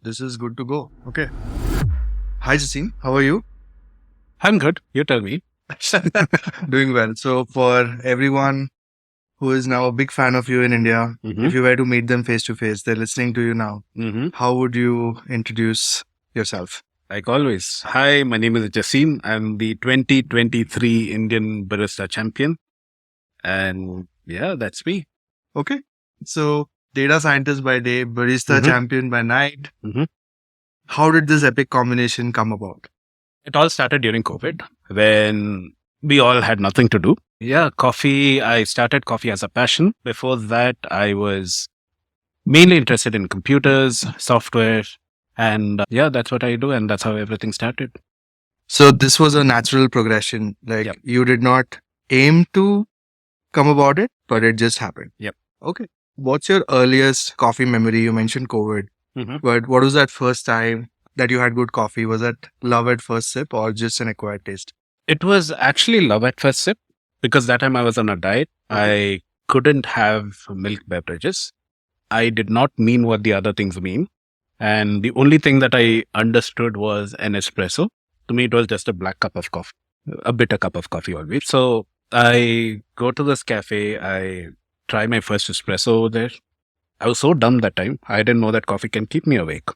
This is good to go. Okay. Hi, Jaseem. How are you? I'm good. You tell me. Doing well. So, for everyone who is now a big fan of you in India, if you were to meet them face to face, they're listening to you now. How would you introduce yourself? Like always. Hi, my name is Jaseem. I'm the 2023 Indian Barista Champion. And yeah, that's me. Okay. So, data scientist by day, barista champion by night. How did this epic combination come about? It all started during COVID when we all had nothing to do. Yeah, coffee. I started coffee as a passion. Before that, I was mainly interested in computers, software. And yeah, that's what I do. And that's how everything started. So, this was a natural progression. Like, Yep. you did not aim to come about it, but it just happened. Yep. Okay. What's your earliest coffee memory? You mentioned COVID, but what was that first time that you had good coffee? Was that love at first sip or just an acquired taste? It was actually love at first sip because that time I was on a diet. I couldn't have milk beverages. I did not mean what the other things mean. And the only thing that I understood was an espresso. To me, it was just a black cup of coffee, a bitter cup of coffee always. So I go to this cafe. I try my first espresso over there. I was so dumb that time. I didn't know that coffee can keep me awake.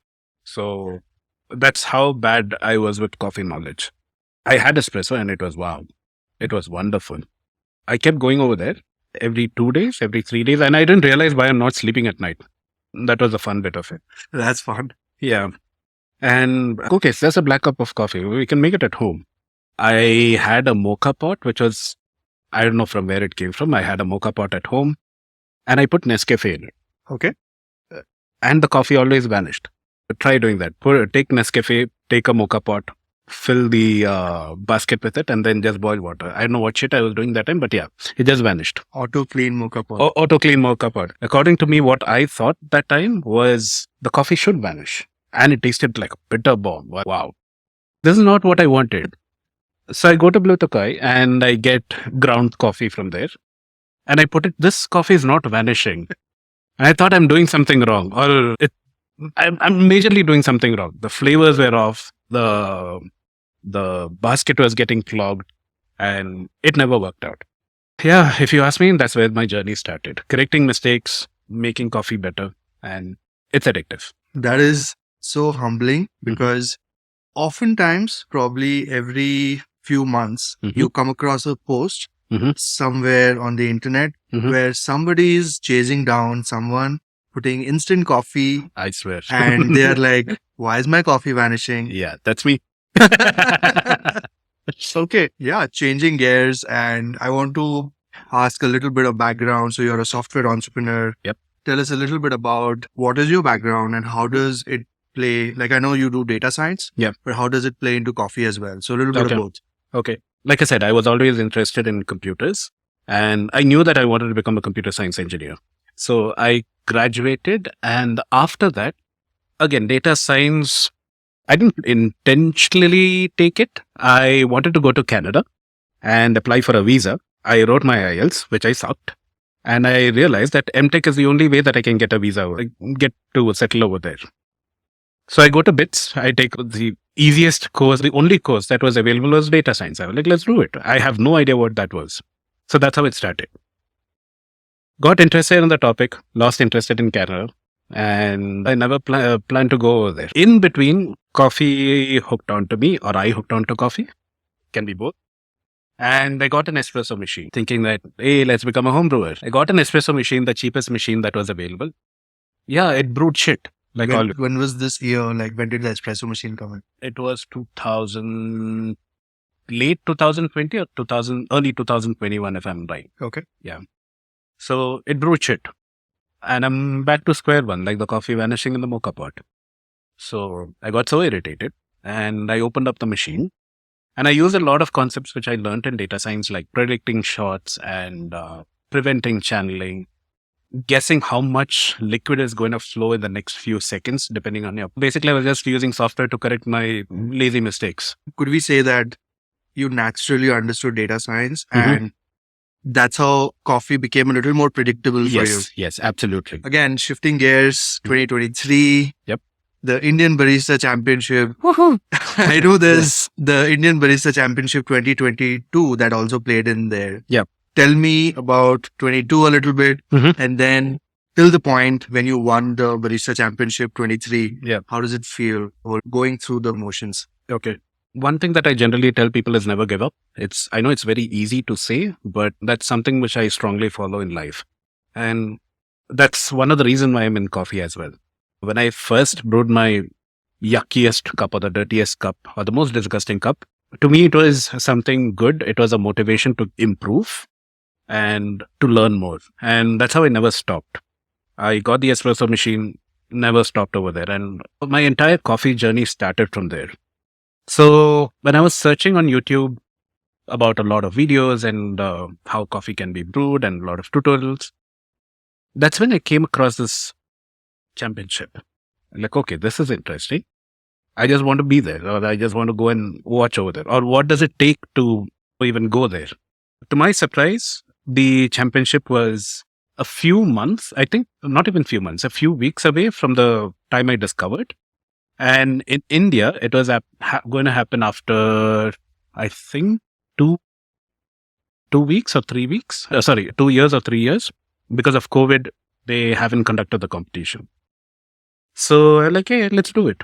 So that's how bad I was with coffee knowledge. I had espresso and it was wow. It was wonderful. I kept going over there every 2 days, every 3 days, and I didn't realize why I'm not sleeping at night. That was the fun bit of it. That's fun. Yeah. And okay, so there's a black cup of coffee. We can make it at home. I had a mocha pot, which was, I don't know from where it came from. I had a mocha pot at home and I put Nescafe in it. Okay. And the coffee always vanished. Try doing that. Take Nescafe, take a mocha pot, fill the basket with it, and then just boil water. I don't know what shit I was doing that time, but yeah, it just vanished. Auto clean mocha pot. Auto clean mocha pot. According to me, what I thought that time was the coffee should vanish. And it tasted like a bitter bomb. Wow. This is not what I wanted. So I go to Blue Tokai and I get ground coffee from there. And I put it, this coffee is not vanishing. And I thought I'm doing something wrong. Or I'm majorly doing something wrong. The flavors were off. The basket was getting clogged. And it never worked out. Yeah, if you ask me, that's where my journey started. Correcting mistakes, making coffee better. And it's addictive. That is so humbling because oftentimes, probably every few months, you come across a post somewhere on the internet where somebody is chasing down someone putting instant coffee. I swear. And they're like, why is my coffee vanishing? Yeah, that's me. Okay. Yeah, changing gears. And I want to ask a little bit of background. So you're a software entrepreneur. Yep. Tell us a little bit about what is your background and how does it play? Like I know you do data science, but how does it play into coffee as well? So a little bit of both. Okay. Like I said, I was always interested in computers and I knew that I wanted to become a computer science engineer. So I graduated and after that, again, data science, I didn't intentionally take it. I wanted to go to Canada and apply for a visa. I wrote my IELTS, which I sucked. And I realized that MTech is the only way that I can get a visa, get to settle over there. So I go to BITS. I take the easiest course, the only course that was available was data science. I was like, let's do it. I have no idea what that was. So that's how it started. Got interested in the topic, lost interested in Canada, and I never planned to go over there. In between, coffee hooked onto me, or I hooked onto coffee. Can be both. And I got an espresso machine, thinking that, hey, let's become a home brewer. I got an espresso machine, the cheapest machine that was available. Yeah, it brewed shit. When was this year? Like, when did the espresso machine come in? It was late 2020 or early 2021, if I'm right. Okay. Yeah. So it brewed shit. And I'm back to square one, like the coffee vanishing in the mocha pot. So I got so irritated and I opened up the machine. And I used a lot of concepts which I learned in data science, like predicting shots and preventing channeling, guessing how much liquid is going to flow in the next few seconds, depending on your... Basically, I was just using software to correct my lazy mistakes. Could we say that you naturally understood data science and that's how coffee became a little more predictable for you? Yes, absolutely. Again, shifting gears, 2023. Yep. the Indian Barista Championship. Woohoo. I know there's the Indian Barista Championship 2022 that also played in there. Yep. Tell me about 22 a little bit, Mhm. and then till the point when you won the Barista Championship 23. Yeah. How does it feel or going through the motions? Okay. One thing that I generally tell people is never give up. I know it's very easy to say, but that's something which I strongly follow in life. And that's one of the reasons why I'm in coffee as well. When I first brewed my yuckiest cup or the dirtiest cup or the most disgusting cup, to me, it was something good. It was a motivation to improve and to learn more. And that's how I never stopped. I got the espresso machine, never stopped over there. And my entire coffee journey started from there. So when I was searching on YouTube about a lot of videos and how coffee can be brewed and a lot of tutorials, that's when I came across this championship. Like, okay, this is interesting. I just want to be there, or I just want to go and watch over there. Or what does it take to even go there? To my surprise, the championship was a few months, I think, not even few months, a few weeks away from the time I discovered. And in India, it was going to happen after, I think, 2 weeks or 3 weeks. 2 years or 3 years. Because of COVID, they haven't conducted the competition. So I'm like, hey, let's do it.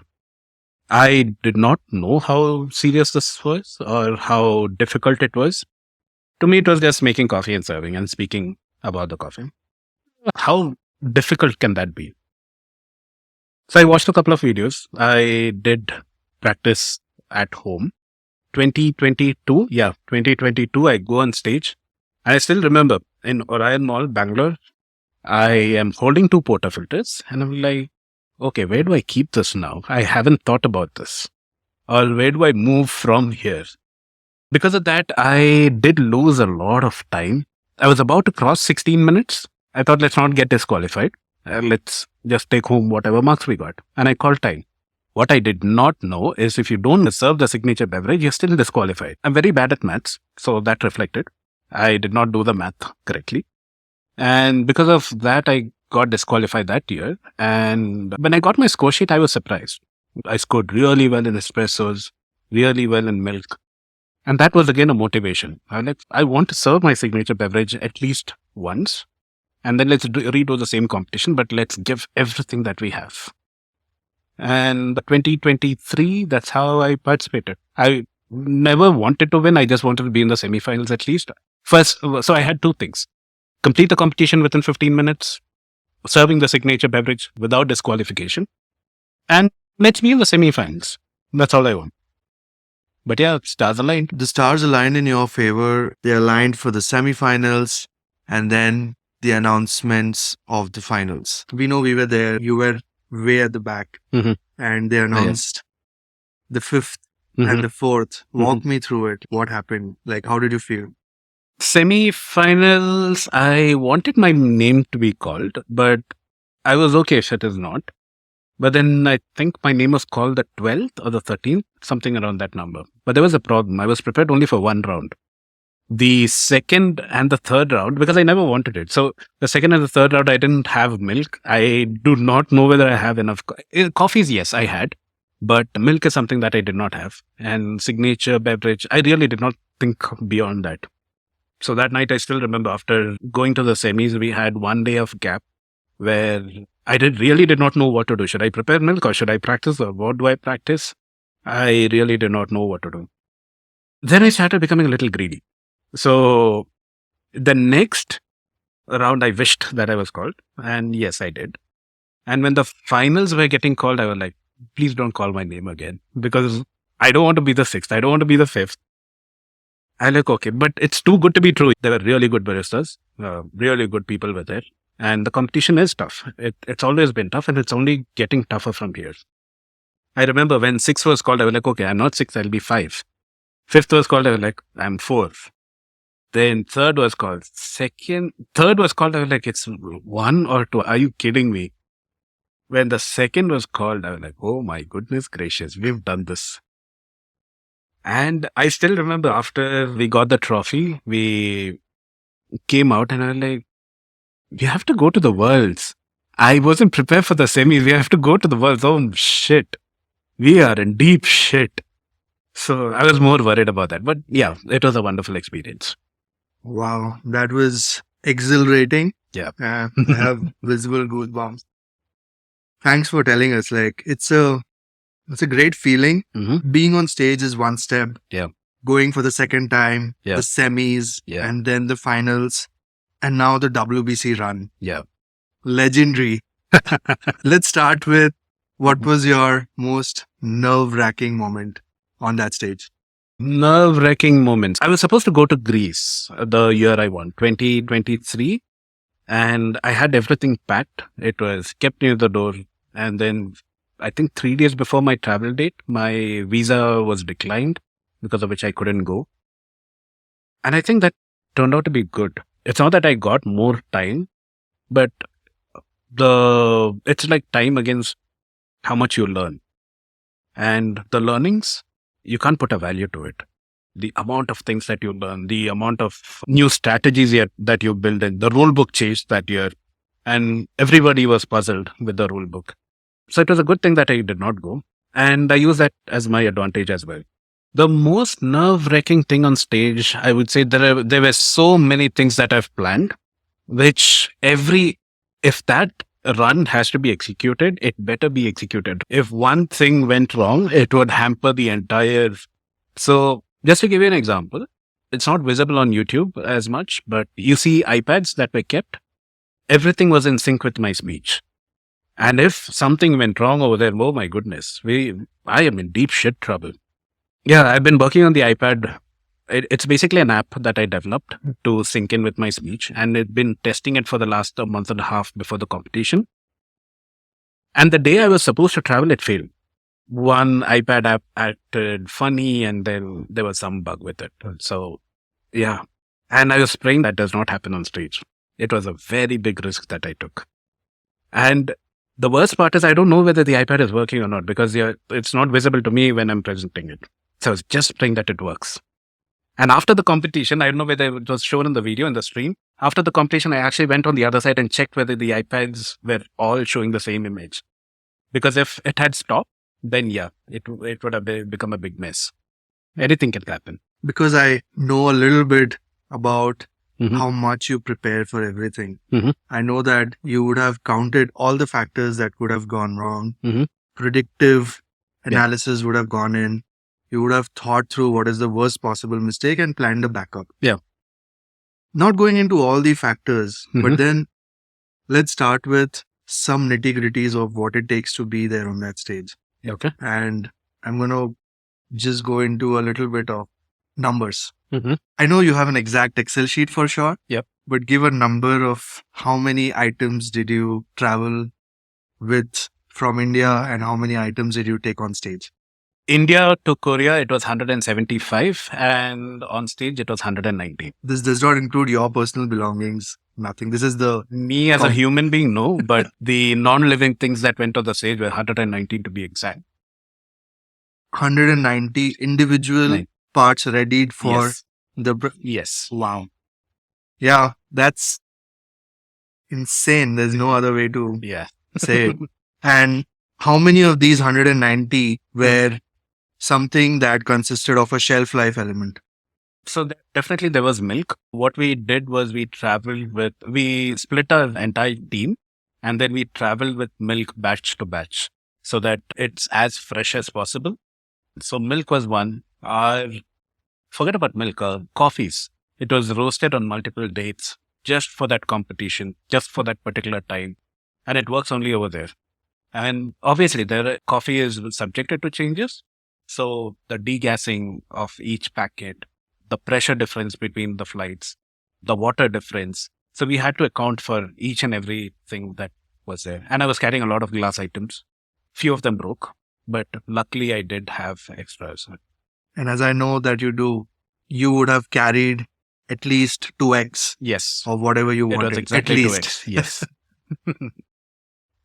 I did not know how serious this was or how difficult it was. To me, it was just making coffee and serving and speaking about the coffee. How difficult can that be? So I watched a couple of videos. I did practice at home. 2022, I go on stage. And I still remember in Orion Mall, Bangalore, I am holding 2 portafilters and I'm like, okay, where do I keep this now? I haven't thought about this. Or where do I move from here? Because of that, I did lose a lot of time. I was about to cross 16 minutes. I thought, let's not get disqualified. Let's just take home whatever marks we got. And I called time. What I did not know is if you don't serve the signature beverage, you're still disqualified. I'm very bad at maths, so that reflected. I did not do the math correctly. And because of that, I got disqualified that year. And when I got my score sheet, I was surprised. I scored really well in espressos, really well in milk. And that was again a motivation. I want to serve my signature beverage at least once. And then let's redo the same competition, but let's give everything that we have. And 2023, that's how I participated. I never wanted to win. I just wanted to be in the semifinals at least. First, so I had 2 things. Complete the competition within 15 minutes, serving the signature beverage without disqualification, and let's be in the semifinals. That's all I want. But yeah, stars aligned. The stars aligned in your favor. They aligned for the semifinals and then the announcements of the finals. We know we were there. You were way at the back. Mhm. And they announced the 5th and the 4th. Walk me through it. What happened? Like, how did you feel? Semi-finals, I wanted my name to be called, but I was okay if it is not. But then I think my name was called the 12th or the 13th, something around that number. But there was a problem. I was prepared only for 1 round. The second and the third round, because I never wanted it. So the second and the third round, I didn't have milk. I do not know whether I have enough. Coffees, yes, I had. But milk is something that I did not have. And signature beverage, I really did not think beyond that. So that night, I still remember after going to the semis, we had 1 day of gap where I really did not know what to do. Should I prepare milk or should I practice or what do I practice? I really did not know what to do. Then I started becoming a little greedy. So the next round, I wished that I was called. And yes, I did. And when the finals were getting called, I was like, please don't call my name again because I don't want to be the 6th. I don't want to be the 5th. I like, okay, but it's too good to be true. There were really good baristas, really good people were there. And the competition is tough. It's always been tough and it's only getting tougher from here. I remember when 6 was called, I was like, okay, I'm not 6, I'll be 5. 5th was called, I was like, I'm 4th. Then 3rd was called. 3rd was called, I was like, it's 1 or 2. Are you kidding me? When the 2nd was called, I was like, oh my goodness gracious, we've done this. And I still remember after we got the trophy, we came out and I was like, we have to go to the Worlds. I wasn't prepared for the semis. We have to go to the world. Oh, shit. We are in deep shit. So I was more worried about that. But yeah, it was a wonderful experience. Wow, that was exhilarating. Yeah. I have visible goosebumps. Thanks for telling us. Like, it's a great feeling. Mm-hmm. Being on stage is one step. Yeah. Going for the second time, Yeah. the semis, Yeah. and then the finals, and now the WBC run. Yeah. Legendary. Let's start with what was your most nerve-wracking moment on that stage? Nerve-wracking moments. I was supposed to go to Greece the year I won, 2023. And I had everything packed. It was kept near the door. And then I think 3 days before my travel date, my visa was declined, because of which I couldn't go. And I think that turned out to be good. It's not that I got more time, but it's like time against how much you learn. And the learnings, you can't put a value to it. The amount of things that you learn, the amount of new strategies that you build in, the rule book changed that year, and everybody was puzzled with the rule book. So it was a good thing that I did not go. And I use that as my advantage as well. The most nerve-wracking thing on stage, I would say there were so many things that I've planned, which if that run has to be executed, it better be executed. If one thing went wrong, it would hamper the entire. So just to give you an example, it's not visible on YouTube as much, but you see iPads that were kept. Everything was in sync with my speech. And if something went wrong over there, oh my goodness, I am in deep shit trouble. Yeah, I've been working on the iPad. It's basically an app that I developed to sync in with my speech, and I've been testing it for the last month and a half before the competition. And the day I was supposed to travel, it failed. One iPad app acted funny, and then there was some bug with it. So, yeah. And I was praying that does not happen on stage. It was a very big risk that I took. And the worst part is I don't know whether the iPad is working or not, because it's not visible to me when I'm presenting it. So I was just praying that it works. And after the competition, I don't know whether it was shown in the video in the stream. After the competition, I actually went on the other side and checked whether the iPads were all showing the same image. Because if it had stopped, then yeah, it would have become a big mess. Anything can happen. Because I know a little bit about how much you prepare for everything. I know that you would have counted all the factors that could have gone wrong. Predictive analysis would have gone in. You would have thought through what is the worst possible mistake and planned a backup. Yeah. Not going into all the factors, but then let's start with some nitty-gritties of what it takes to be there on that stage. Okay. And I'm going to just go into a little bit of numbers. I know you have an exact Excel sheet for sure. Yep. But give a number of how many items did you travel with from India and how many items did you take on stage? India to Korea, it was 175, and on stage, it was 190. This does not include your personal belongings, nothing. This is the... Me as a human being, no, but the non-living things that went on the stage were 119 to be exact. 190 individual parts readied for the... Yes. Wow. Yeah, that's insane. There's no other way to say it. And how many of these 190 were something that consisted of a shelf life element? So definitely there was milk. What we did was we split our entire team, and then we traveled with milk batch to batch so that it's as fresh as possible. So milk was one. Forget about milk, coffees. It was roasted on multiple dates just for that competition, just for that particular time. And it works only over there. And obviously coffee is subjected to changes. So the degassing of each packet, the pressure difference between the flights, the water difference. So we had to account for each and everything that was there. And I was carrying a lot of glass items. Few of them broke, but luckily I did have extras. And as I know that you do, you would have carried at least 2x. Yes. Of whatever you wanted. It was exactly at least. 2x. Yes.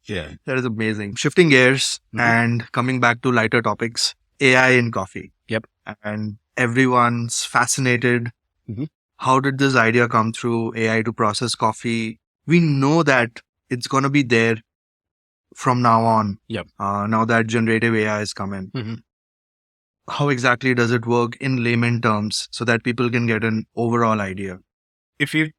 Yeah. That is amazing. Shifting gears and coming back to lighter topics. AI in coffee. Yep. And everyone's fascinated. How did this idea come through AI to process coffee? We know that it's going to be there from now on. Yep. Now that generative AI is coming. Mm-hmm. How exactly does it work in layman terms so that people can get an overall idea? If you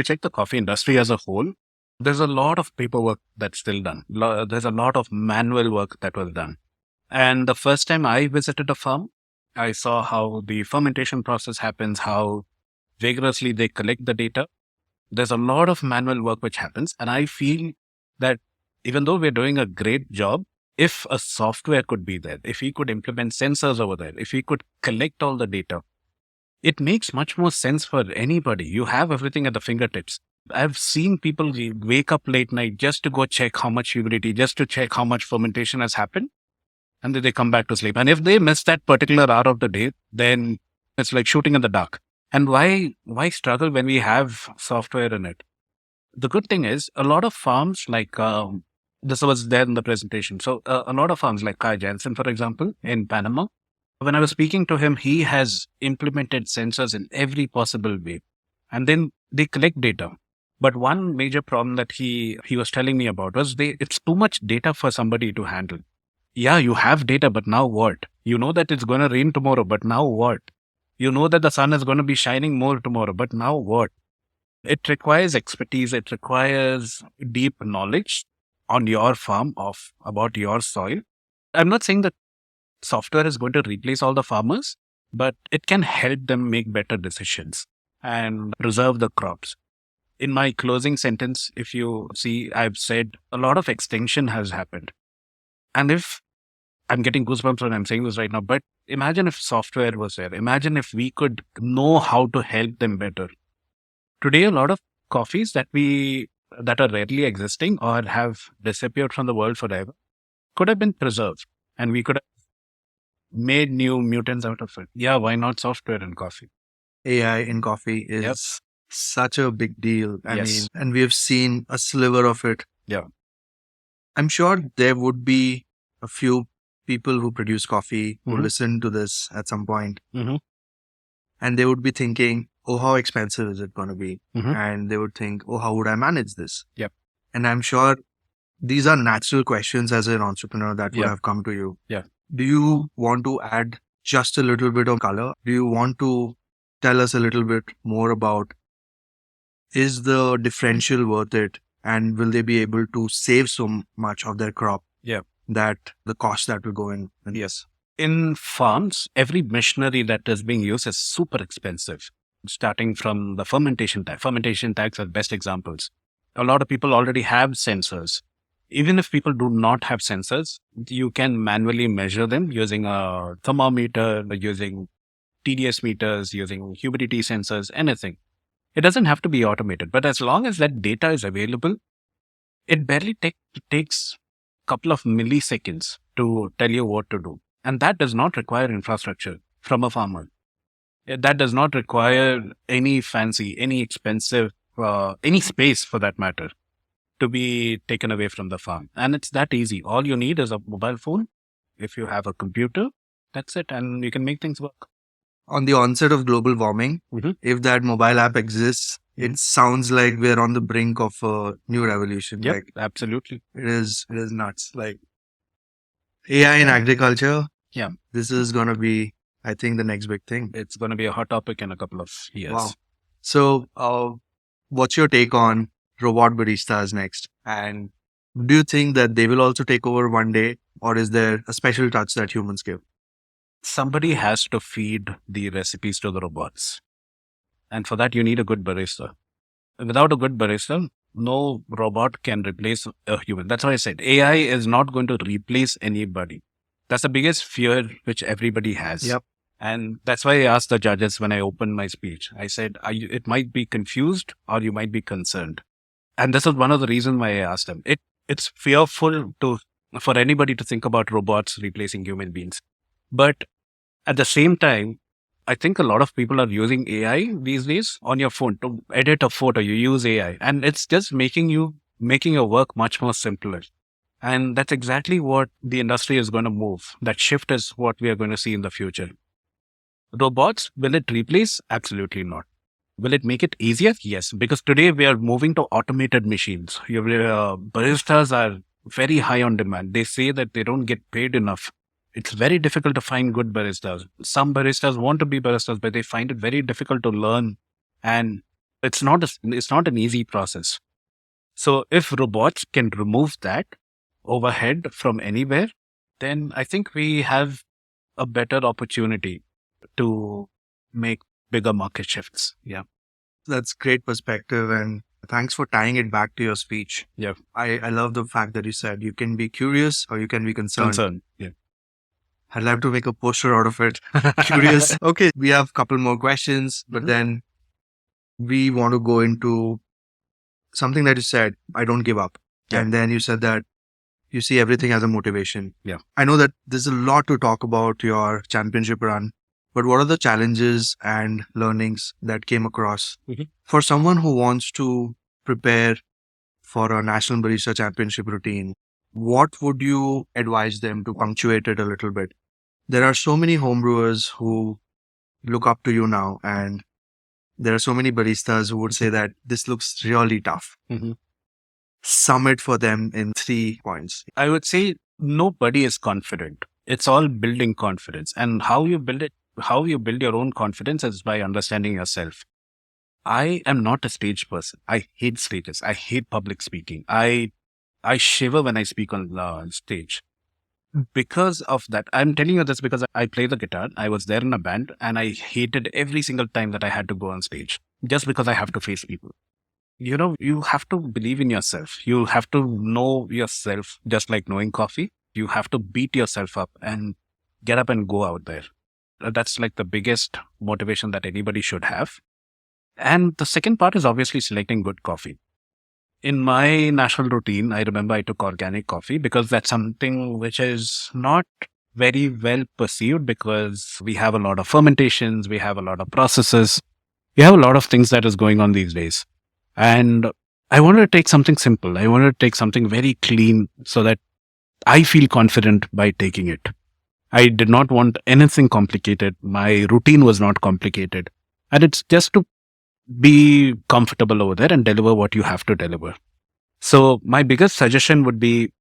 check the coffee industry as a whole, there's a lot of paperwork that's still done. There's a lot of manual work that was done. And the first time I visited a farm, I saw how the fermentation process happens, how vigorously they collect the data. There's a lot of manual work which happens. And I feel that even though we're doing a great job, if a software could be there, if we could implement sensors over there, if we could collect all the data, it makes much more sense for anybody. You have everything at the fingertips. I've seen people wake up late night just to go check how much humidity, just to check how much fermentation has happened. And then they come back to sleep. And if they miss that particular hour of the day, then it's like shooting in the dark. And why struggle when we have software in it? The good thing is a lot of farms like, this was there in the presentation. So a lot of farms like Kai Jansen, for example, in Panama, when I was speaking to him, he has implemented sensors in every possible way. And then they collect data. But one major problem that he was telling me about was it's too much data for somebody to handle. Yeah, you have data, but now what? You know that it's going to rain tomorrow, but now what? You know that the sun is going to be shining more tomorrow, but now what? It requires expertise. It requires deep knowledge on your farm about your soil. I'm not saying that software is going to replace all the farmers, but it can help them make better decisions and preserve the crops. In my closing sentence, if you see, I've said a lot of extinction has happened. And if I'm getting goosebumps when I'm saying this right now, but imagine if software was there. Imagine if we could know how to help them better. Today, a lot of coffees that are rarely existing or have disappeared from the world forever could have been preserved, and we could have made new mutants out of it. Yeah, why not software in coffee? AI in coffee is Yep. such a big deal. I Yes. mean, and we have seen a sliver of it. Yeah. I'm sure there would be a few people who produce coffee who Mhm. listen to this at some point, Mm-hmm. and they would be thinking, oh, how expensive is it going to be? Mhm. And they would think, oh, how would I manage this? Yep. And I'm sure these are natural questions as an entrepreneur that would Yep. have come to you. Yeah. Do you want to add just a little bit of color? Do you want to tell us a little bit more about, is the differential worth it? And will they be able to save so much of their crop? Yeah. That the cost that will go in. Yes. In farms, every machinery that is being used is super expensive, starting from the fermentation tank. Fermentation tanks are best examples. A lot of people already have sensors. Even if people do not have sensors, you can manually measure them using a thermometer, using TDS meters, using humidity sensors, anything. It doesn't have to be automated, but as long as that data is available, it barely takes a couple of milliseconds to tell you what to do. And that does not require infrastructure from a farmer. That does not require any fancy, any expensive, any space for that matter to be taken away from the farm. And it's that easy. All you need is a mobile phone. If you have a computer, that's it. And you can make things work. On the onset of global warming, Mhm. if that mobile app exists, it sounds like we're on the brink of a new revolution. Yep, Like, absolutely. it is nuts. Like, AI in agriculture. Yeah. This is going to be, I think, the next big thing. It's going to be a hot topic in a couple of years. Wow. So, what's your take on robot baristas next? And do you think that they will also take over one day, or is there a special touch that humans give? Somebody has to feed the recipes to the robots. And for that, you need a good barista. Without a good barista, no robot can replace a human. That's why I said AI is not going to replace anybody. That's the biggest fear which everybody has. Yep. And that's why I asked the judges when I opened my speech. I said, it might be confused or you might be concerned. And this is one of the reasons why I asked them. It's fearful for anybody to think about robots replacing human beings. But at the same time, I think a lot of people are using AI these days on your phone to edit a photo. You use AI and it's just making your work much more simpler. And that's exactly what the industry is going to move. That shift is what we are going to see in the future. Robots, will it replace? Absolutely not. Will it make it easier? Yes, because today we are moving to automated machines. Your baristas are very high on demand. They say that they don't get paid enough. It's very difficult to find good baristas. Some baristas want to be baristas, but they find it very difficult to learn, and it's not an easy process. So if robots can remove that overhead from anywhere, then I think we have a better opportunity to make bigger market shifts. Yeah. That's great perspective, and thanks for tying it back to your speech. Yeah. I love the fact that you said you can be curious or you can be concerned. Yeah. I'd like to make a poster out of it. Curious. Okay, we have a couple more questions, but then we want to go into something that you said, I don't give up. Yeah. And then you said that you see everything as a motivation. Yeah. I know that there's a lot to talk about your championship run, but what are the challenges and learnings that came across for someone who wants to prepare for a National Barista Championship routine? What would you advise them to punctuate it a little bit? There are so many homebrewers who look up to you now, and there are so many baristas who would say that this looks really tough. Sum it for them in 3 points. I would say nobody is confident. It's all building confidence. And how you build it, how you build your own confidence is by understanding yourself. I am not a stage person. I hate stages. I hate public speaking. I shiver when I speak on stage. Because of that, I'm telling you this because I play the guitar. I was there in a band and I hated every single time that I had to go on stage just because I have to face people. You know, you have to believe in yourself. You have to know yourself, just like knowing coffee. You have to beat yourself up and get up and go out there. That's like the biggest motivation that anybody should have. And the second part is obviously selecting good coffee. In my national routine, I remember I took organic coffee because that's something which is not very well perceived because we have a lot of fermentations, we have a lot of processes, we have a lot of things that is going on these days. And I wanted to take something simple. I wanted to take something very clean so that I feel confident by taking it. I did not want anything complicated. My routine was not complicated. And it's just to be comfortable over there and deliver what you have to deliver. So my biggest suggestion would be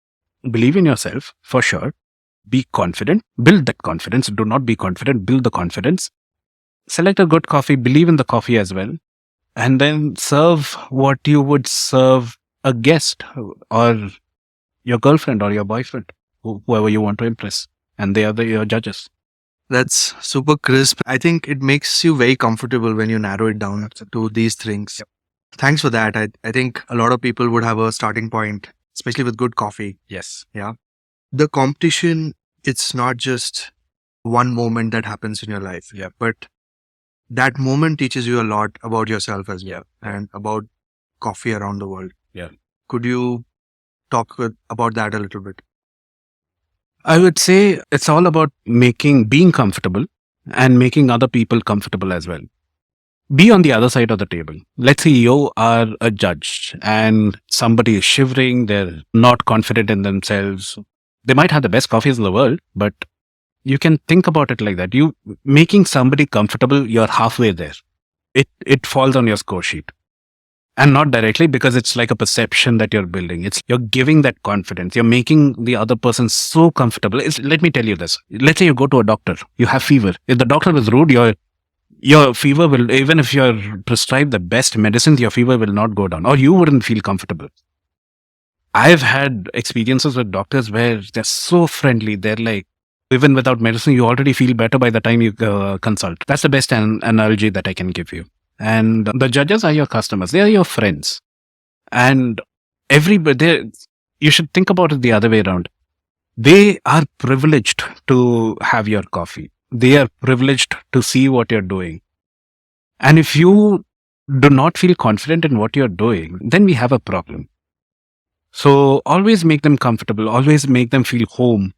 believe in yourself for sure. Be confident. Build that confidence. Do not be confident. Build the confidence. Select a good coffee. Believe in the coffee as well. And then serve what you would serve a guest or your girlfriend or your boyfriend, whoever you want to impress. And they are your judges. That's super crisp. I think it makes you very comfortable when you narrow it down to these things. Yep. Thanks for that. I think a lot of people would have a starting point, especially with good coffee. Yes. Yeah. The competition, it's not just one moment that happens in your life. Yeah. But that moment teaches you a lot about yourself as well. Yeah. And about coffee around the world. Yeah. Could you talk about that a little bit? I would say it's all about being comfortable and making other people comfortable as well. Be on the other side of the table. Let's say you are a judge and somebody is shivering. They're not confident in themselves. They might have the best coffees in the world, but you can think about it like that. You making somebody comfortable, you're halfway there. It falls on your score sheet. And not directly because it's like a perception that you're building. You're giving that confidence. You're making the other person so comfortable. Let me tell you this. Let's say you go to a doctor. You have fever. If the doctor is rude, your fever will, even if you're prescribed the best medicines, your fever will not go down or you wouldn't feel comfortable. I've had experiences with doctors where they're so friendly. They're like, even without medicine, you already feel better by the time you consult. That's the best analogy that I can give you. And the judges are your customers. They are your friends. And everybody, you should think about it the other way around. They are privileged to have your coffee. They are privileged to see what you're doing. And if you do not feel confident in what you're doing, then we have a problem. So always make them comfortable. Always make them feel home.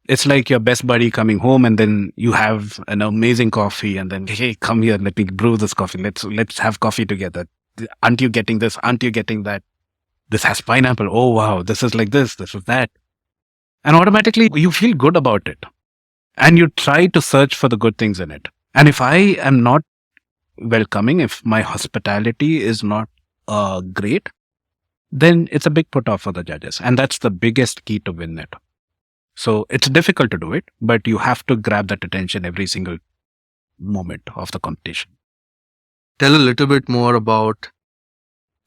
It's like your best buddy coming home and then you have an amazing coffee and then, hey, come here, let me brew this coffee. Let's have coffee together. Aren't you getting this? Aren't you getting that? This has pineapple. Oh, wow. This is like this is that. And automatically you feel good about it. And you try to search for the good things in it. And if I am not welcoming, if my hospitality is not great, then it's a big put off for the judges. And that's the biggest key to win it. So it's difficult to do it, but you have to grab that attention every single moment of the competition. Tell a little bit more about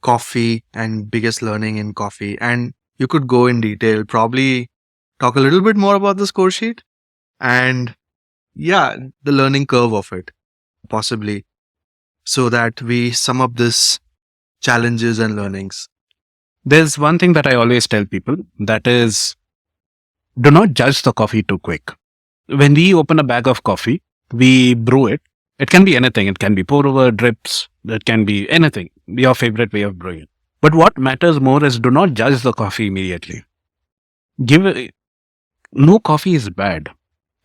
coffee and biggest learning in coffee. And you could go in detail, probably talk a little bit more about the score sheet and the learning curve of it, possibly, so that we sum up this challenges and learnings. There's one thing that I always tell people, that is, do not judge the coffee too quick. When we open a bag of coffee, we brew it. It can be anything. It can be pour over, drips. It can be anything. Your favorite way of brewing it. But what matters more is do not judge the coffee immediately. No coffee is bad.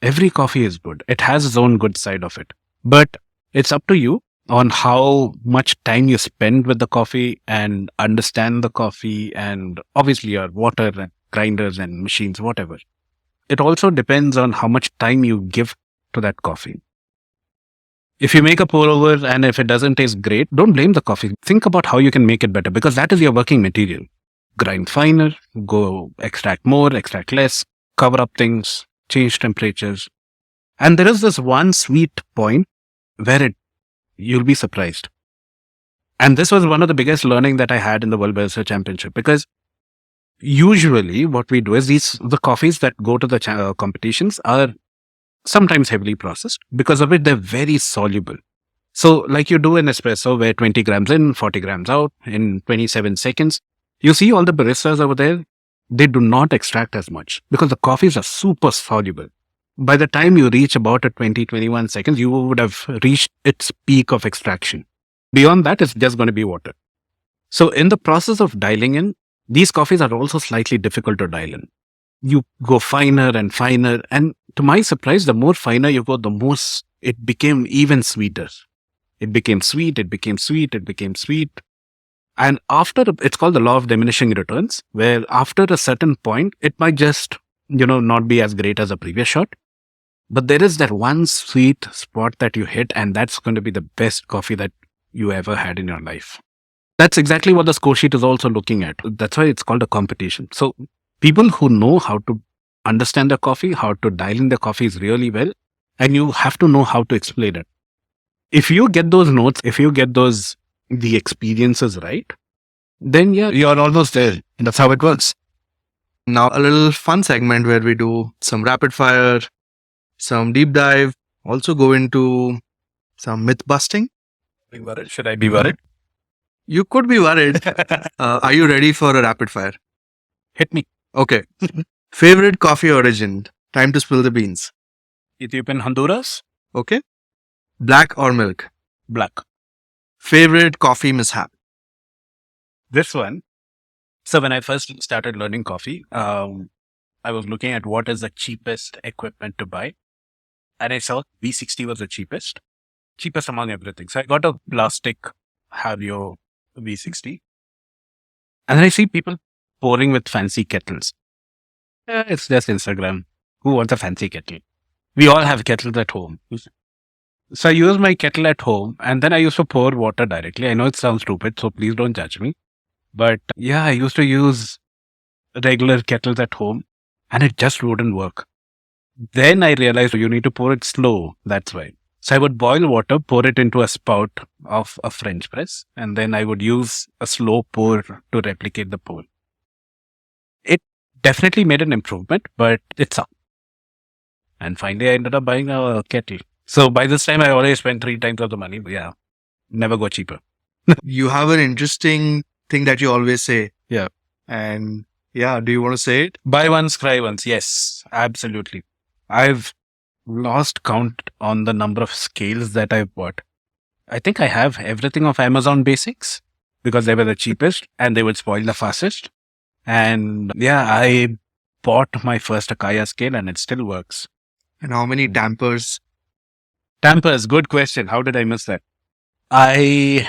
Every coffee is good. It has its own good side of it. But it's up to you on how much time you spend with the coffee and understand the coffee, and obviously your water and grinders and machines, whatever. It also depends on how much time you give to that coffee. If you make a pour over and if it doesn't taste great, don't blame the coffee. Think about how you can make it better, because that is your working material. Grind finer, go extract more, extract less, cover up things, change temperatures. And there is this one sweet point where you'll be surprised. And this was one of the biggest learning that I had in the World Barista Championship, because usually what we do is the coffees that go to the competitions are sometimes heavily processed. Because of it, they're very soluble. So like you do in espresso, where 20 grams in, 40 grams out in 27 seconds, you see all the baristas over there, they do not extract as much because the coffees are super soluble. By the time you reach about a 21 seconds, you would have reached its peak of extraction. Beyond that, it's just going to be water. So in the process of dialing in, these coffees are also slightly difficult to dial in. You go finer and finer. And to my surprise, the more finer you go, the more it became even sweeter. It became sweet, it became sweet, it became sweet. And it's called the law of diminishing returns, where after a certain point, it might just, not be as great as a previous shot. But there is that one sweet spot that you hit, and that's going to be the best coffee that you ever had in your life. That's exactly what the score sheet is also looking at. That's why it's called a competition. So people who know how to understand the coffee, how to dial in the coffees really well, and you have to know how to explain it. If you get those notes, if you get the experiences right, then you're almost there. And that's how it works. Now a little fun segment where we do some rapid fire, some deep dive, also go into some myth busting. Should I be worried? You could be worried. Are you ready for a rapid fire? Hit me. Okay. Favorite coffee origin? Time to spill the beans. Ethiopian, Honduras. Okay. Black or milk? Black. Favorite coffee mishap? This one. So when I first started learning coffee, I was looking at what is the cheapest equipment to buy. And I saw V60 was the cheapest among everything. So I got a plastic Havio V60. And then I see people pouring with fancy kettles. It's just Instagram. Who wants a fancy kettle? We all have kettles at home. So I use my kettle at home, and then I used to pour water directly. I know it sounds stupid, so please don't judge me. But I used to use regular kettles at home, and it just wouldn't work. Then I realized you need to pour it slow. That's why. So I would boil water, pour it into a spout of a French press, and then I would use a slow pour to replicate the pour. It definitely made an improvement, but it sucked. And finally, I ended up buying a kettle. So by this time, I already spent 3 times of the money. But never go cheaper. You have an interesting thing that you always say. Yeah. And do you want to say it? Buy once, cry once. Yes, absolutely. I've lost count on the number of scales that I've bought. I think I have everything of Amazon Basics because they were the cheapest and they would spoil the fastest. And I bought my first Akaya scale and it still works. And how many dampers? Dampers, good question. How did I miss that? I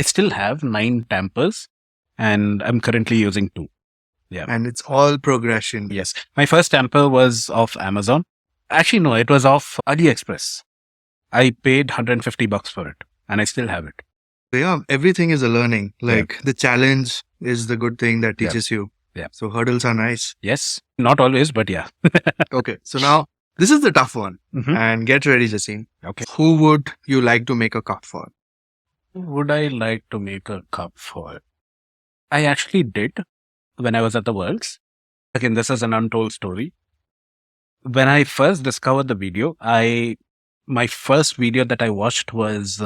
still have 9 dampers and I'm currently using 2. Yeah. And it's all progression. Yes. My first damper was off Amazon. Actually, no, it was off AliExpress. I paid $150 for it and I still have it. Yeah, everything is a learning. Like the challenge is the good thing that teaches you. Yeah. So hurdles are nice. Yes. Not always, but yeah. Okay. So now this is the tough one. Mhm. And get ready, Jaseem. Okay. Who would you like to make a cup for? Would I like to make a cup for? I actually did when I was at the Worlds. Again, this is an untold story. When I first discovered the video, my first video that I watched was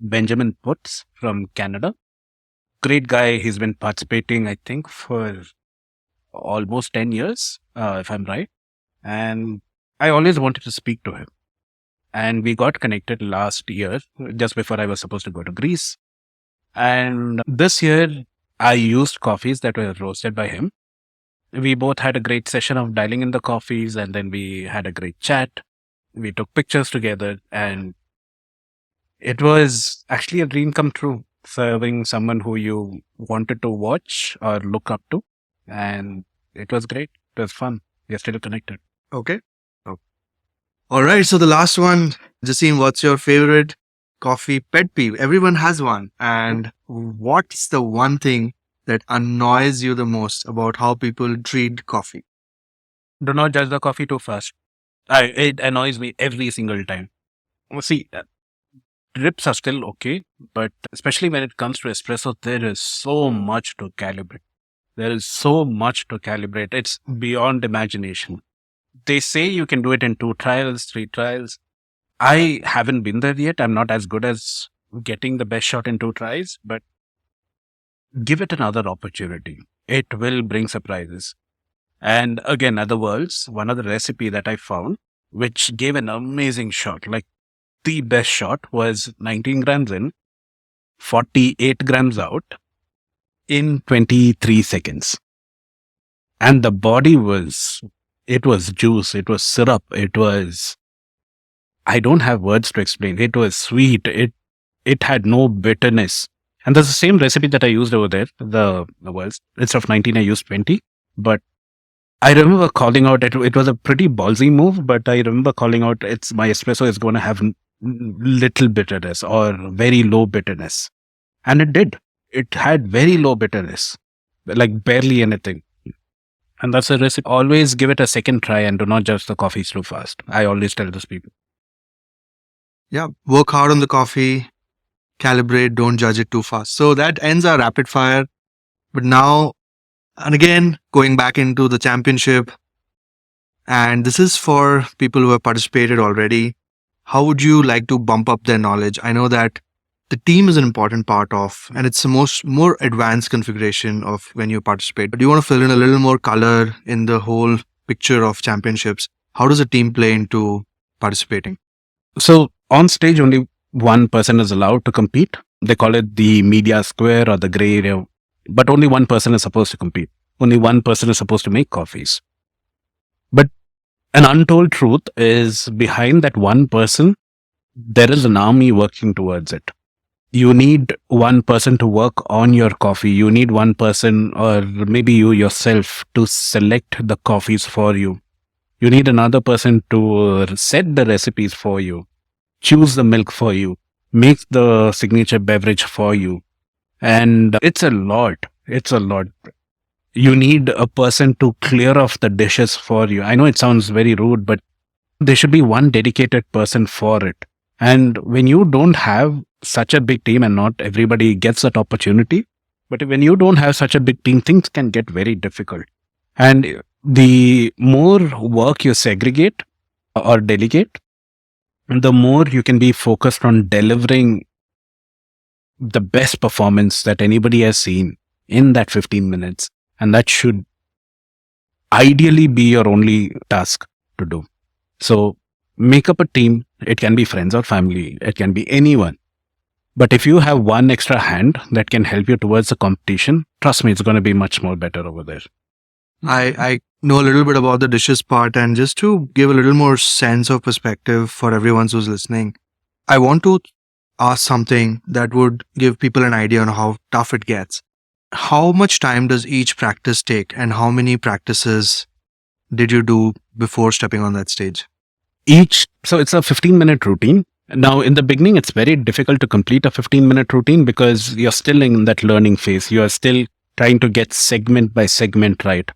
Benjamin Putz from Canada. Great guy. He's been participating, I think, for almost 10 years, if I'm right. And I always wanted to speak to him. And we got connected last year, just before I was supposed to go to Greece. And this year, I used coffees that were roasted by him. We both had a great session of dialing in the coffees, and then we had a great chat. We took pictures together, and it was actually a dream come true, serving someone who you wanted to watch or look up to. And it was great. It was fun. We're still connected. Okay. All right. So the last one, Jaseem, what's your favorite coffee pet peeve? Everyone has one. And what's the one thing that annoys you the most about how people treat coffee? Do not judge the coffee too fast. It annoys me every single time. Well, see, drips are still okay, but especially when it comes to espresso, there is so much to calibrate. There is so much to calibrate. It's beyond imagination. They say you can do it in 2 trials, 3 trials. I haven't been there yet. I'm not as good as getting the best shot in 2 tries, but give it another opportunity. It will bring surprises. And again, at the Worlds, one of the recipe that I found, which gave an amazing shot, like the best shot, was 19 grams in, 48 grams out in 23 seconds. And the body it was juice, it was syrup, I don't have words to explain. It was sweet. It had no bitterness. And that's the same recipe that I used over there, the Worlds. Instead of 19, I used 20. But I remember calling out, it was a pretty ballsy move, but I remember calling out, my espresso is going to have little bitterness or very low bitterness. And it did. It had very low bitterness, like barely anything. And that's a recipe. Always give it a second try and do not judge the coffees too fast. I always tell those people. Yeah. Work hard on the coffee, calibrate, don't judge it too fast. So that ends our rapid fire. But now, and again, going back into the championship, and this is for people who have participated already. How would you like to bump up their knowledge? I know that the team is an important part of, and it's the more advanced configuration of when you participate. But do you want to fill in a little more color in the whole picture of championships? How does a team play into participating? So on stage, only one person is allowed to compete. They call it the media square or the gray area, but only one person is supposed to compete. Only one person is supposed to make coffees. But an untold truth is behind that one person, there is an army working towards it. You need one person to work on your coffee. You need one person, or maybe you yourself, to select the coffees for you. You need another person to set the recipes for you, choose the milk for you, make the signature beverage for you. And it's a lot. It's a lot. You need a person to clear off the dishes for you. I know it sounds very rude, but there should be one dedicated person for it. And when you don't have such a big team, and not everybody gets that opportunity, but when you don't have such a big team, things can get very difficult. And the more work you segregate or delegate, the more you can be focused on delivering the best performance that anybody has seen in that 15 minutes. And that should ideally be your only task to do. So make up a team. It can be friends or family. It can be anyone. But if you have one extra hand that can help you towards the competition, trust me, it's going to be much more better over there. I know a little bit about the dishes part, and just to give a little more sense of perspective for everyone who's listening, I want to ask something that would give people an idea on how tough it gets. How much time does each practice take, and how many practices did you do before stepping on that stage? So it's a 15-minute routine. Now, in the beginning, it's very difficult to complete a 15-minute routine because you're still in that learning phase. You are still trying to get segment by segment right.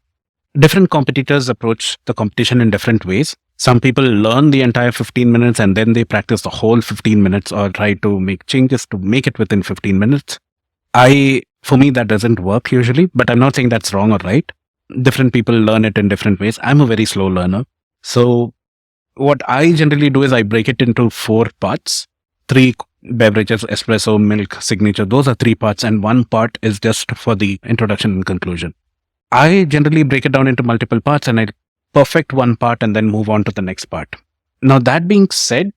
Different competitors approach the competition in different ways. Some people learn the entire 15 minutes and then they practice the whole 15 minutes or try to make changes to make it within 15 minutes. For me, that doesn't work usually, but I'm not saying that's wrong or right. Different people learn it in different ways. I'm a very slow learner. So what I generally do is I break it into 4 parts. 3 beverages, espresso, milk, signature. Those are 3 parts, and 1 part is just for the introduction and conclusion. I generally break it down into multiple parts and I perfect 1 part and then move on to the next part. Now, that being said,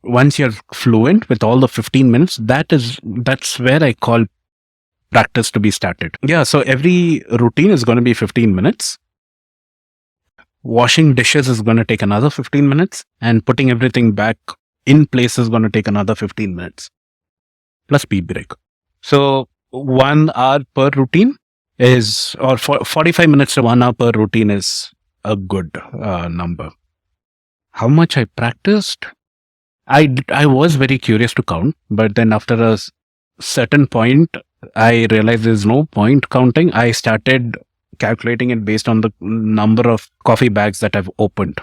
once you're fluent with all the 15 minutes, that's where I call practice to be started. Yeah, so every routine is going to be 15 minutes. Washing dishes is going to take another 15 minutes, and putting everything back in place is going to take another 15 minutes, plus tea break. So 1 hour per routine is, or 45 minutes to 1 hour per routine is a good number. How much I practiced? I was very curious to count, but then after a certain point, I realized there's no point counting. I started calculating it based on the number of coffee bags that I've opened.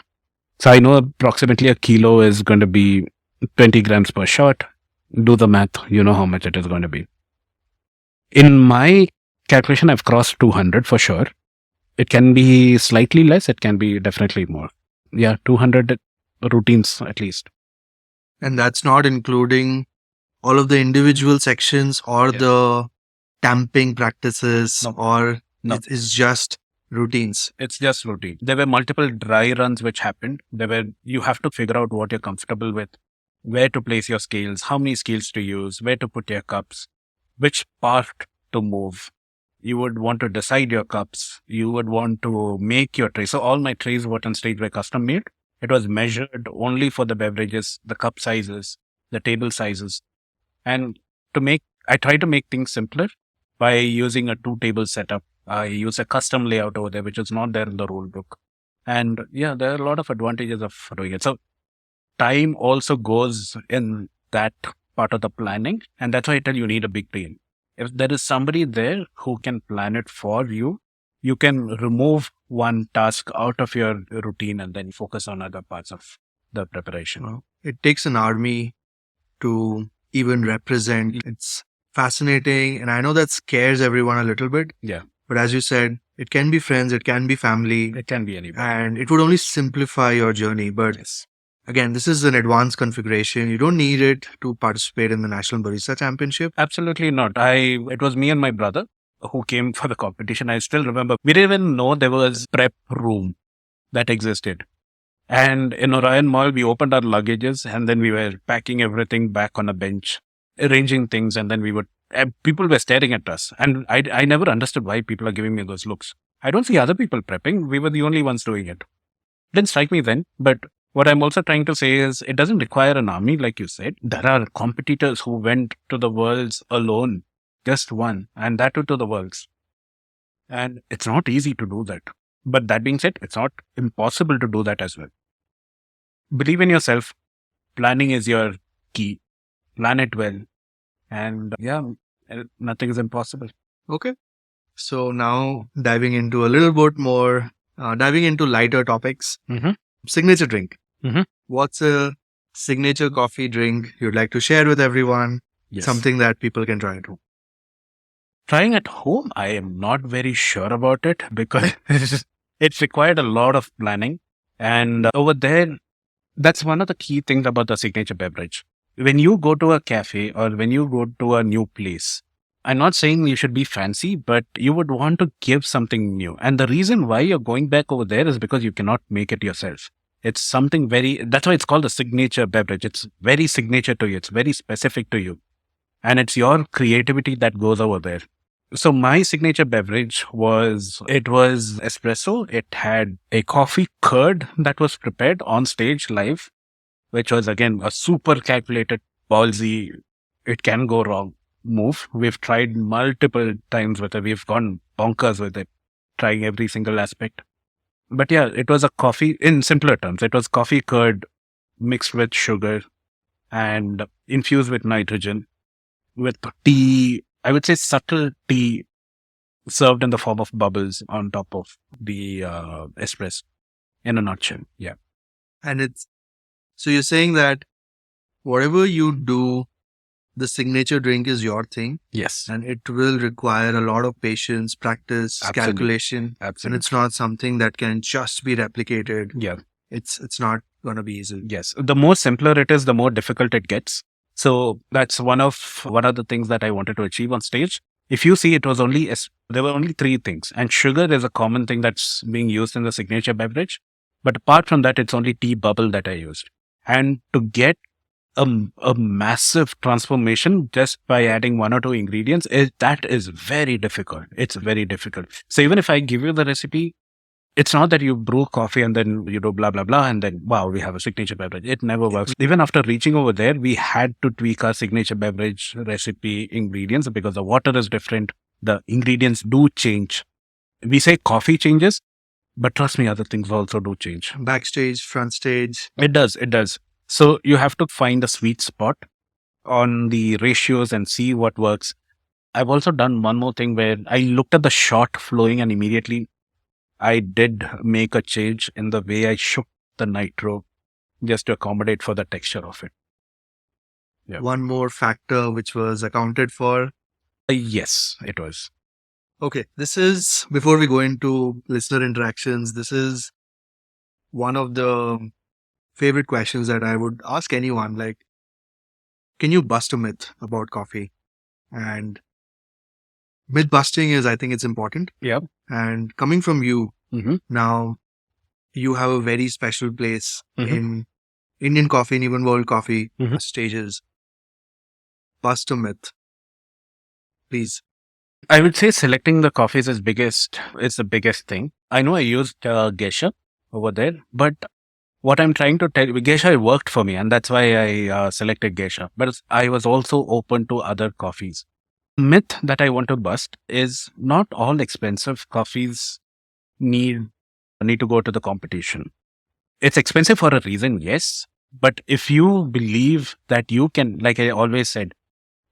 So I know approximately a kilo is going to be 20 grams per shot. Do the math, you know how much it is going to be. In my calculation, I've crossed 200 for sure. It can be slightly less, it can be definitely more. Yeah, 200 routines at least. And that's not including all of the individual sections or the tamping practices, or it's just routines. It's just routine. There were multiple dry runs which happened. You have to figure out what you're comfortable with, where to place your scales, how many scales to use, where to put your cups, which part to move. You would want to decide your cups. You would want to make your tray. So all my trays were on stage were custom made. It was measured only for the beverages, the cup sizes, the table sizes. And I try to make things simpler by using a 2-table setup. I use a custom layout over there, which is not there in the rule book. And yeah, there are a lot of advantages of doing it. So time also goes in that part of the planning. And that's why I tell you need a big team. If there is somebody there who can plan it for you, you can remove one task out of your routine and then focus on other parts of the preparation. Well, it takes an army to even represent. It's fascinating. And I know that scares everyone a little bit. Yeah. But as you said, it can be friends, it can be family. It can be anybody. And it would only simplify your journey. But again, this is an advanced configuration. You don't need it to participate in the National Barista Championship. Absolutely not. It was me and my brother who came for the competition. I still remember. We didn't even know there was prep room that existed. And in Orion Mall, we opened our luggages and then we were packing everything back on a bench, arranging things, and then people were staring at us. And I never understood why people are giving me those looks. I don't see other people prepping. We were the only ones doing it. Didn't strike me then, but what I'm also trying to say is it doesn't require an army, like you said. There are competitors who went to the Worlds alone, just one, and that too to the Worlds. And it's not easy to do that. But that being said, it's not impossible to do that as well. Believe in yourself. Planning is your key. Plan it well. And yeah, nothing is impossible. Okay. So now diving into a little bit more, diving into lighter topics. Signature drink. What's a signature coffee drink you'd like to share with everyone? Yes. Something that people can try at home. Trying at home, I am not very sure about it because it's required a lot of planning. And over there, that's one of the key things about the signature beverage. When you go to a cafe or when you go to a new place, I'm not saying you should be fancy, but you would want to give something new. And the reason why you're going back over there is because you cannot make it yourself. It's something that's why it's called a signature beverage. It's very signature to you. It's very specific to you. And it's your creativity that goes over there. So my signature beverage was espresso. It had a coffee curd that was prepared on stage live, which was again a super calculated, ballsy, it can go wrong move. We've tried multiple times with it. We've gone bonkers with it, trying every single aspect. But yeah, it was a coffee, in simpler terms, it was coffee curd mixed with sugar and infused with nitrogen with tea. I would say subtle tea served in the form of bubbles on top of the espresso in a nutshell. Yeah. And so you're saying that whatever you do, the signature drink is your thing, Yes. and it will require a lot of patience, practice, Absolutely. calculation, Absolutely. and it's not something that can just be replicated. Yeah. It's not going to be easy. Yes. The more simpler it is, the more difficult it gets. So that's one of the things that I wanted to achieve on stage. If you see, there were only three things, and sugar is a common thing that's being used in the signature beverage. But apart from that, it's only tea bubble that I used. And to get a massive transformation just by adding one or two ingredients, that is very difficult. It's very difficult. So even if I give you the recipe, it's not that you brew coffee and then you do blah, blah, blah, and then, wow, we have a signature beverage. It never works. Even after reaching over there, we had to tweak our signature beverage recipe ingredients because the water is different. The ingredients do change. We say coffee changes, but trust me, other things also do change. Backstage, front stage. It does. It does. So you have to find a sweet spot on the ratios and see what works. I've also done one more thing where I looked at the shot flowing and immediately I did make a change in the way I shook the nitro just to accommodate for the texture of it. Yeah. One more factor which was accounted for. Yes, it was. Okay, this is, before we go into listener interactions, this is one of the favorite questions that I would ask anyone. Like, can you bust a myth about coffee? And myth busting is, I think it's important. Yeah. And coming from you, Mm-hmm. now you have a very special place Mm-hmm. in Indian coffee and even world coffee Mm-hmm. stages. Bust a myth, please. I would say selecting the coffees is the biggest thing. I know I used geisha over there, but what I'm trying to tell you, geisha worked for me, and that's why I selected geisha. But I was also open to other coffees. Myth that I want to bust is not all expensive coffees need to go to the competition. It's expensive for a reason, yes. But if you believe that you can, like I always said,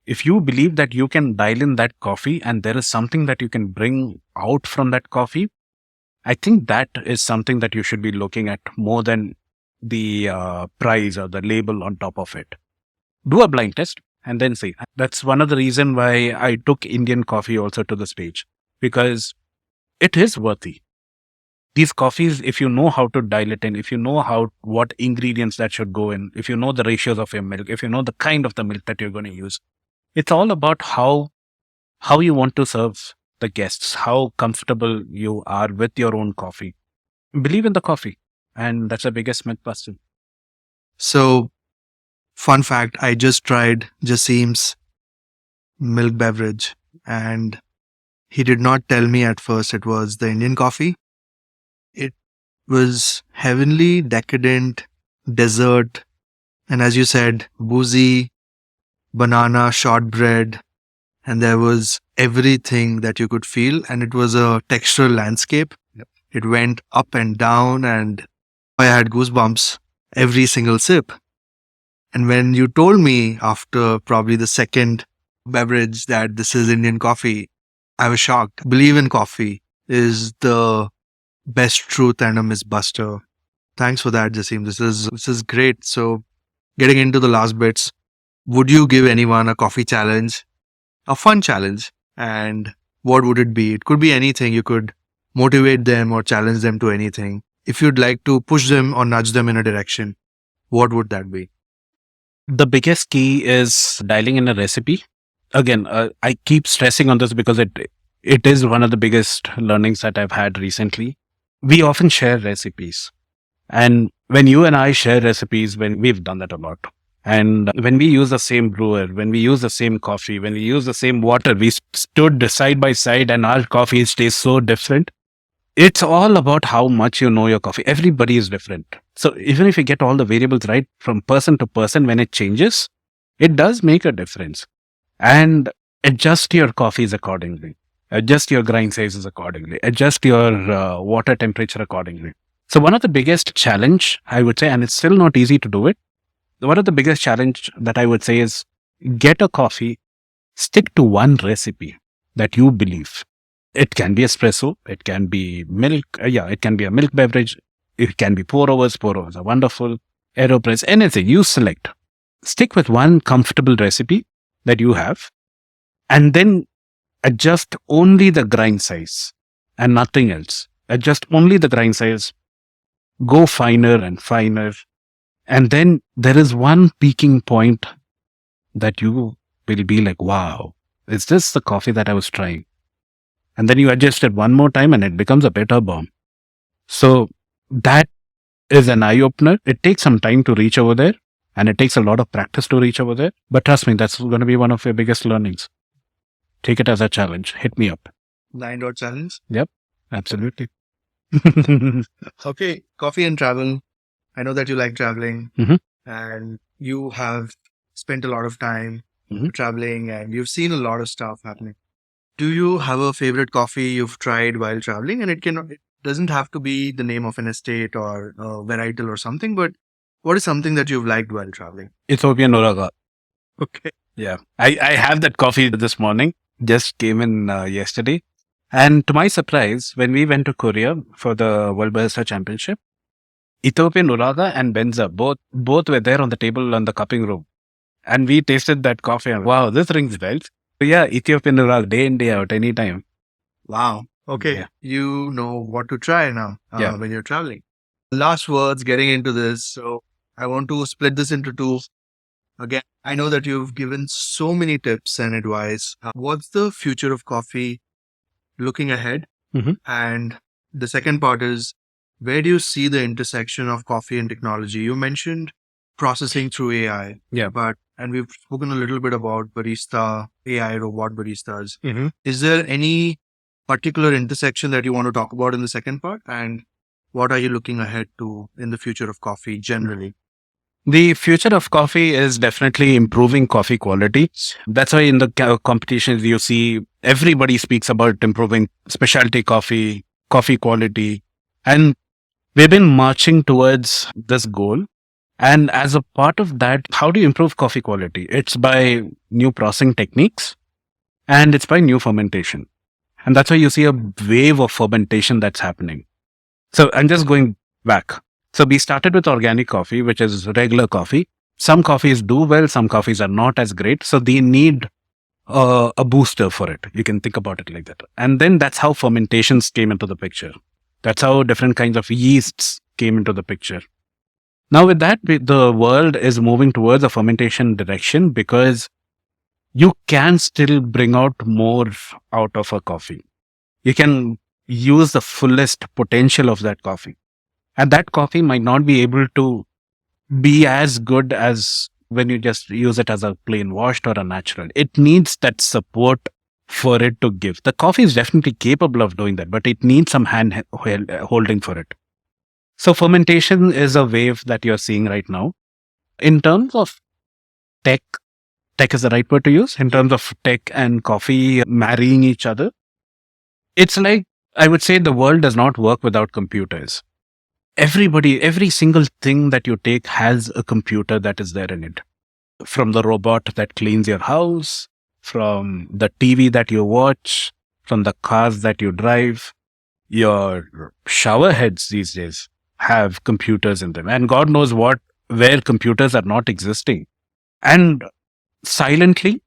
if you believe that you can dial in that coffee and there is something that you can bring out from that coffee, I think that is something that you should be looking at more than the price or the label on top of it. Do a blind test and then see. That's one of the reasons why I took Indian coffee also to the stage, because it is worthy. These coffees, if you know how to dial it in, if you know what ingredients that should go in, if you know the ratios of your milk, if you know the kind of the milk that you're going to use, it's all about how you want to serve the guests, how comfortable you are with your own coffee. Believe in the coffee. And that's the biggest myth busting. So, fun fact, I just tried Jaseem's milk beverage and he did not tell me at first it was the Indian coffee. It was heavenly, decadent, dessert, and as you said, boozy, banana, shortbread, and there was everything that you could feel, and it was a textural landscape. Yep. It went up and down, and I had goosebumps every single sip. And when you told me after probably the second beverage that this is Indian coffee, I was shocked. Believe in coffee is the best truth and a mythbuster. Thanks for that, Jaseem. This is great. So, getting into the last bits, would you give anyone a coffee challenge, a fun challenge, and what would it be? It could be anything. You could motivate them or challenge them to anything. If you'd like to push them or nudge them in a direction, what would that be? The biggest key is dialing in a recipe. Again, I keep stressing on this because it is one of the biggest learnings that I've had recently. We often share recipes. And when you and I share recipes, when we've done that a lot. And when we use the same brewer, when we use the same coffee, when we use the same water, we stood side by side and our coffee tastes so different. It's all about how much you know your coffee. Everybody is different. So even if you get all the variables right from person to person, when it changes, it does make a difference. And adjust your coffees accordingly. Adjust your grind sizes accordingly. Adjust your water temperature accordingly. So one of the biggest challenge, I would say, and it's still not easy to do it, one of the biggest challenge that I would say is get a coffee, stick to one recipe that you believe. It can be espresso, it can be milk, it can be a milk beverage, it can be pour overs are wonderful, AeroPress, anything you select. Stick with one comfortable recipe that you have, and then adjust only the grind size and nothing else. Adjust only the grind size, go finer and finer. And then there is one peaking point that you will be like, wow, is this the coffee that I was trying? And then you adjust it one more time and it becomes a bitter bomb. So that is an eye opener. It takes some time to reach over there and it takes a lot of practice to reach over there. But trust me, that's going to be one of your biggest learnings. Take it as a challenge. Hit me up. 9-dot challenge? Yep, absolutely. Okay, coffee and travel. I know that you like traveling and you have spent a lot of time traveling and you've seen a lot of stuff happening. Do you have a favorite coffee you've tried while traveling? And it doesn't have to be the name of an estate or a varietal or something, but what is something that you've liked while traveling? Ethiopian Uraga. Okay. Yeah. I have that coffee this morning. Just came in yesterday. And to my surprise, when we went to Korea for the World Barista Championship, Ethiopian Uraga and Benza, both were there on the table on the cupping room. And we tasted that coffee and wow, this rings bells. So yeah, Ethiopian Uraga, day in, day out, anytime. Wow. Okay. Yeah. You know what to try now Yeah. when you're traveling. Last words getting into this. So I want to split this into two. Again, I know that you've given so many tips and advice. What's the future of coffee looking ahead? And the second part is, where do you see the intersection of coffee and technology? You mentioned processing through AI. Yeah. And we've spoken a little bit about barista, AI, robot baristas. Is there any particular intersection that you want to talk about in the second part? And what are you looking ahead to in the future of coffee generally? The future of coffee is definitely improving coffee quality. That's why in the competitions you see everybody speaks about improving specialty coffee quality. And we've been marching towards this goal. And as a part of that, how do you improve coffee quality? It's by new processing techniques and it's by new fermentation. And that's why you see a wave of fermentation that's happening. So I'm just going back. So we started with organic coffee, which is regular coffee. Some coffees do well, some coffees are not as great. So they need a booster for it. You can think about it like that. And then that's how fermentations came into the picture. That's how different kinds of yeasts came into the picture. Now with that, the world is moving towards a fermentation direction because you can still bring out more out of a coffee. You can use the fullest potential of that coffee. And that coffee might not be able to be as good as when you just use it as a plain washed or a natural. It needs that support for it to give. The coffee is definitely capable of doing that, but it needs some hand holding for it. So fermentation is a wave that you're seeing right now. In terms of tech is the right word to use. In terms of tech and coffee marrying each other, it's like, I would say the world does not work without computers. Every single thing that you take has a computer that is there in it. From the robot that cleans your house, from the TV that you watch, from the cars that you drive, your shower heads these days have computers in them. And God knows where computers are not existing. And silently,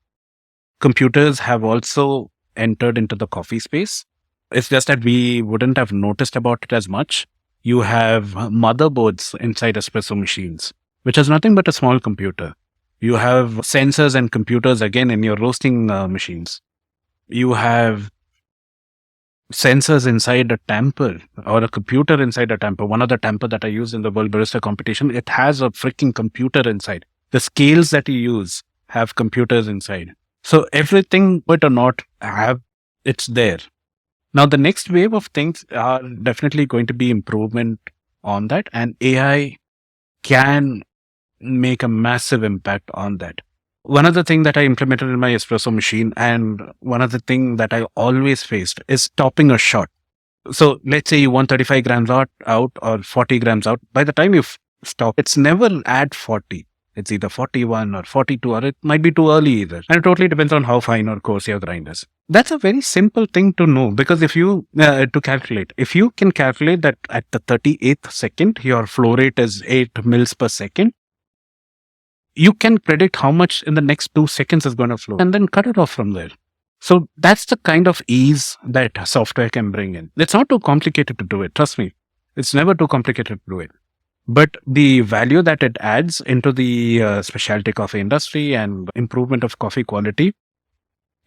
computers have also entered into the coffee space. It's just that we wouldn't have noticed about it as much. You have motherboards inside espresso machines, which is nothing but a small computer. You have sensors and computers again in your roasting machines. You have sensors inside a tamper or a computer inside a tamper. One of the tamper that I use in the World Barista competition, it has a freaking computer inside. The scales that you use have computers inside. So everything, but or not, it's there. Now, the next wave of things are definitely going to be improvement on that, and AI can make a massive impact on that. One of the things that I implemented in my espresso machine, and one of the things that I always faced, is topping a shot. So let's say you want 35 grams out or 40 grams out. By the time you stop, it's never add 40. It's either 41 or 42, or it might be too early either. And it totally depends on how fine or coarse your grind is. That's a very simple thing to know, because if you, to calculate, if you can calculate that at the 38th second, your flow rate is 8 mils per second, you can predict how much in the next 2 seconds is going to flow and then cut it off from there. So that's the kind of ease that software can bring in. It's not too complicated to do it. Trust me. It's never too complicated to do it. But the value that it adds into the specialty coffee industry and improvement of coffee quality,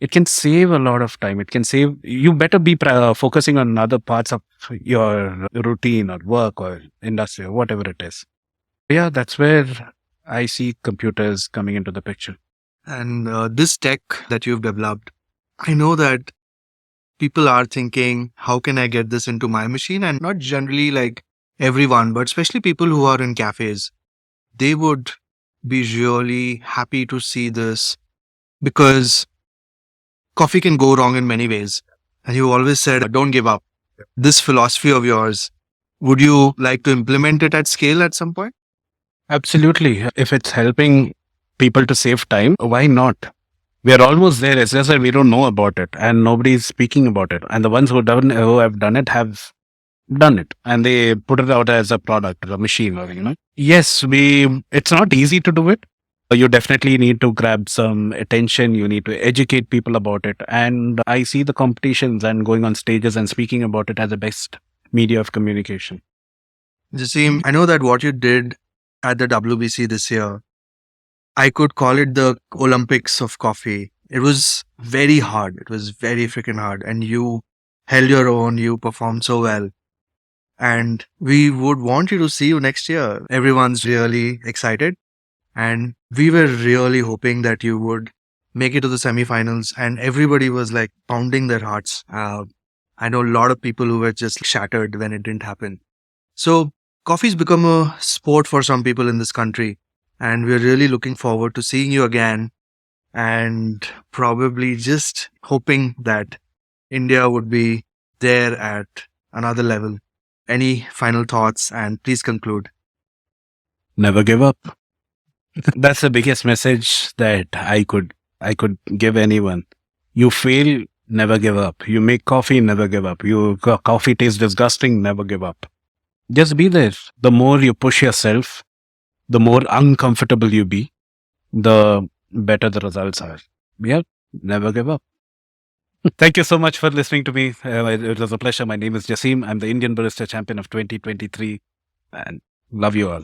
it can save a lot of time. It can save, you better be focusing on other parts of your routine or work or industry or whatever it is. Yeah, that's where I see computers coming into the picture. And this tech that you've developed, I know that people are thinking, how can I get this into my machine? And not generally like everyone, but especially people who are in cafes, they would be really happy to see this, because coffee can go wrong in many ways. And you always said, don't give up. This philosophy of yours, would you like to implement it at scale at some point? Absolutely. If it's helping people to save time, why not? We are almost there. It's just that we don't know about it and nobody's speaking about it. And the ones who have done it have done it, and they put it out as a product or a machine, or Yes, it's not easy to do it. You definitely need to grab some attention. You need to educate people about it. And I see the competitions and going on stages and speaking about it as the best media of communication. Jaseem, I know that what you did at the WBC this year, I could call it the Olympics of coffee. It was very hard. It was very freaking hard. And you held your own. You performed so well. And we would want you to see you next year. Everyone's really excited. And we were really hoping that you would make it to the semifinals. And everybody was like pounding their hearts. I know a lot of people who were just shattered when it didn't happen. So coffee's become a sport for some people in this country. And we're really looking forward to seeing you again, and probably just hoping that India would be there at another level. Any final thoughts? And please conclude. Never give up. That's the biggest message that I could give anyone. You fail, never give up. You make coffee, never give up. Coffee tastes disgusting, never give up. Just be there. The more you push yourself, the more uncomfortable you be, the better the results are. Yeah, never give up. Thank you so much for listening to me. It was a pleasure. My name is Jaseem. I'm the Indian Barista Champion of 2023, and love you all.